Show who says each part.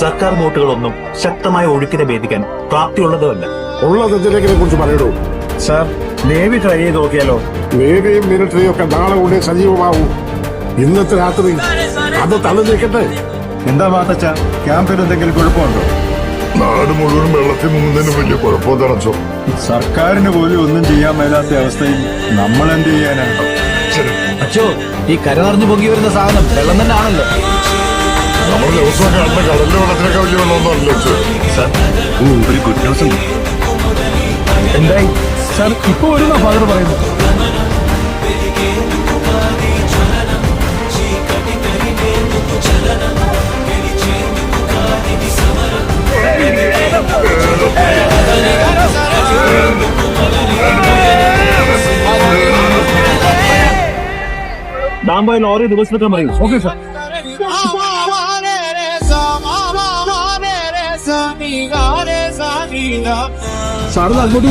Speaker 1: സർക്കാർ ബോട്ടുകളൊന്നും ശക്തമായ ഒഴുക്കിനെ ഭേദിക്കാൻ പ്രാപ്തിയുള്ളതുമല്ല.
Speaker 2: ഉള്ളതിനെ കുറിച്ച് പറയണോ
Speaker 3: സാർ? നേവി ട്രൈ ചെയ്ത് നോക്കിയാലോ?
Speaker 2: നേവിയും മിലിറ്ററിയും ഒക്കെ നാളെ കൂടെ സജീവമാവും. ഇന്നത്തെ രാത്രി അത് തള്ളിനിൽക്കട്ടെ.
Speaker 3: എന്താ മാത്തച്ച, ക്യാമ്പിൽ എന്തെങ്കിലും കുഴപ്പമുണ്ടോ?
Speaker 4: നാട് മുഴുവൻ വെള്ളത്തിൽ മുങ്ങുന്നതിന് വലിയ കുഴപ്പമോ?
Speaker 3: സർക്കാരിന് പോലും ഒന്നും ചെയ്യാൻ മേലാത്ത അവസ്ഥയിൽ നമ്മൾ എന്ത് ചെയ്യാനാ?
Speaker 1: അച്ചോ, ഈ കര നിറഞ്ഞു പൊങ്ങി വരുന്ന സാധനം വെള്ളം തന്നെ ആണല്ലോ.
Speaker 4: നമ്മൾ ദിവസം കാണുന്ന കടലിലെ വെള്ളത്തിനൊക്കെ വലിയ വെള്ളമൊന്നും അല്ലല്ലോ.
Speaker 3: ഒരു ഗുഡ് ന്യൂസ് ഉണ്ട്.
Speaker 1: എന്തായി
Speaker 3: സാർ? ഇപ്പൊ ഒരു ഫാദർ പറയുന്നു.
Speaker 1: ഡാംബോയിൽ ലോറി ദിവസത്തെ പറയൂ.
Speaker 3: Okay sir. സാറിന് അങ്ങോട്ട്